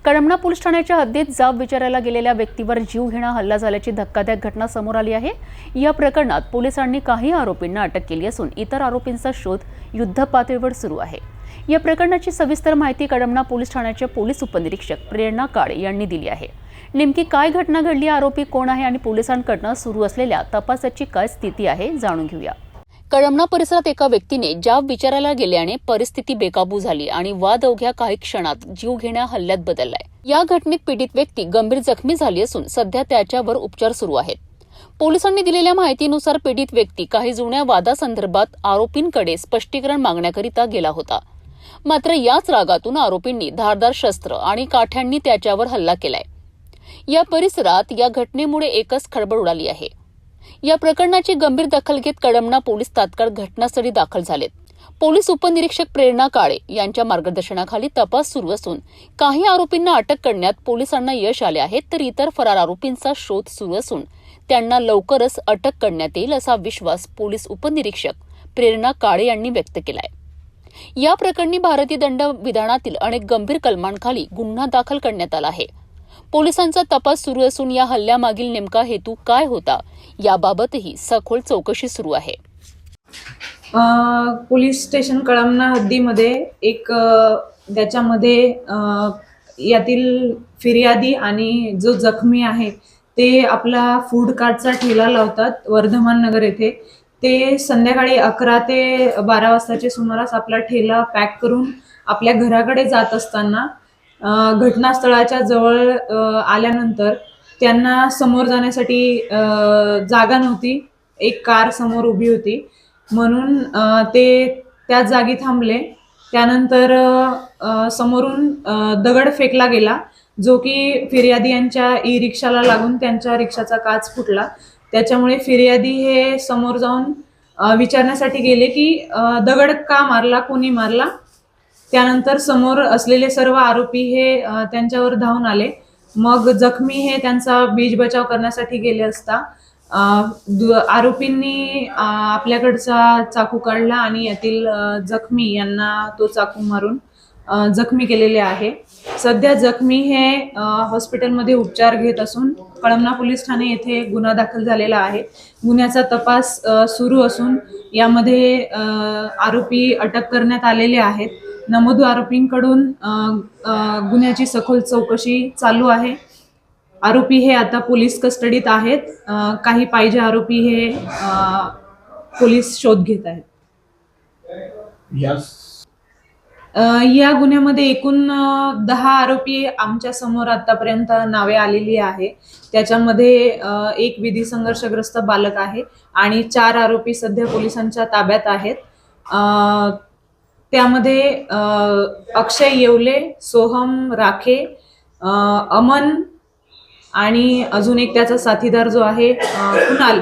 Kalamna police ठाण्याच्या हद्दीत जाब विचारायला गेलेल्या व्यक्तीवर जीवघेणा हल्ला झाल्याची धक्कादायक घटना समोर आली आहे। या प्रकरणात पोलिसांनी काही आरोपींना अटक केली असून इतर आरोपींचा शोध युद्धपातळीवर सुरू आहे। या प्रकरणाची सविस्तर माहिती कळमना पोलीस ठाण्याचे पोलीस उपनिरीक्षक प्रेरणा काळे यांनी दिली आहे। नेमकी काय घटना घडली, आरोपी कोण आहे आणि पोलिसांकडून सुरू असलेल्या तपासाची काय स्थिती आहे जाणून घेऊया। कळमना परिसरात एका व्यक्तीने जाब विचारायला गेल्याने परिस्थिती बेकाबू झाली आणि वाद अवघ्या काही क्षणात जीवघेण्या हल्ल्यात बदललाय। या घटनेत पीडित व्यक्ती गंभीर जखमी झाली असून सध्या त्याच्यावर उपचार सुरू आहेत। पोलिसांनी दिलेल्या माहितीनुसार पीडित व्यक्ती काही जुन्या वादासंदर्भात आरोपींकडे स्पष्टीकरण मागण्याकरिता गेला होता। मात्र याच रागातून आरोपींनी धारदार शस्त्र आणि काठ्यांनी त्याच्यावर हल्ला केलाय। या परिसरात या घटनेमुळे एकच खळबळ उडाली आहे। या प्रकरणाची गंभीर दखल घेत कळमना पोलीस तात्काळ घटनास्थळी दाखल झालेत। पोलीस उपनिरीक्षक प्रेरणा काळे यांच्या मार्गदर्शनाखाली तपास सुरू असून काही आरोपींना अटक करण्यात पोलिसांना यश आले आहे, तर इतर फरार आरोपींचा शोध सुरू असून त्यांना लवकरच अटक करण्यात येईल असा विश्वास पोलीस उपनिरीक्षक प्रेरणा काळे यांनी व्यक्त केलाय। या प्रकरणी भारतीय दंड विधानातील अनेक गंभीर कलमांखाली गुन्हा दाखल करण्यात आला आहे। पोलिसांचा तपास सुरू असून या हल्ल्यामागील नेमका हेतू काय होता याबाबतही सखोल चौकशी सुरू आहे। पोलीस स्टेशन कळमना हद्दीमध्ये एक त्याच्यामध्ये यातील फिर्यादी आणि जो जखमी आहे ते आपला फूड कार्टचा ठेला लावतात वर्धमान नगर येथे। ते संध्याकाळी 11 ते 12 वाजताच्या सुमारास आपला ठेला पॅक करून आपल्या घराकडे जात असताना घटनास्थळाच्या जवळ आल्यानंतर त्यांना समोर जाण्यासाठी जागा नव्हती। एक कार समोर उभी होती म्हणून ते त्याच जागी थांबले। त्यानंतर समोरून दगड फेकला गेला जो की फिर्यादी यांच्या ई रिक्षाला लागून त्यांच्या रिक्षाचा काच फुटला। त्याच्यामुळे फिर्यादी हे समोर जाऊन विचारण्यासाठी गेले की दगड का मारला, कोणी मारला। त्यानंतर समोर असलेले सर्व आरोपी हे त्यांच्यावर धावून आले। मग जखमी हे त्यांचा बीज बचाव करण्यासाठी गेले असता आरोपींनी आपल्याकडचा चाकू काढला आणि यातील जखमी यांना तो चाकू मारून जखमी केलेले आहे। सध्या जखमी हे हॉस्पिटलमध्ये उपचार घेत असून कळमना पोलीस ठाणे येथे गुन्हा दाखल झालेला आहे। गुन्ह्याचा तपास सुरू असून यामध्ये आरोपी अटक करण्यात आलेले आहेत। नमूद आरोपींकडून गुन्ह्याची सखोल चौकशी चालू आहे। आरोपी हे आता पोलीस कस्टडीत आहेत। काही पाहिजे आरोपी हे पोलीस शोध घेत आहेत। या गुन्ह्यामध्ये एकूण 10 आरोपी आमच्या समोर आतापर्यंत नावे आलेली आहे। त्याच्यामध्ये एक विधी संघर्षग्रस्त बालक आहे आणि 4 आरोपी सध्या पोलिसांच्या ताब्यात आहेत। त्यामध्ये अक्षय येवले, सोहम राखे, अमन आणि अजून एक त्याचा साथीदार जो आहे कुणाल,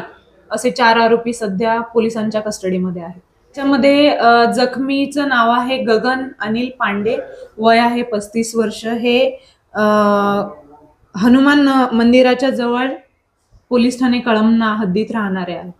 असे 4 आरोपी सध्या पोलिसांच्या कस्टडीमध्ये आहेत। त्याच्यामध्ये जखमीचं नाव आहे गगन अनिल पांडे, वय आहे 35 वर्ष। हे हनुमान मंदिराच्या जवळ पोलीस ठाणे कळमना हद्दीत राहणारे आहेत।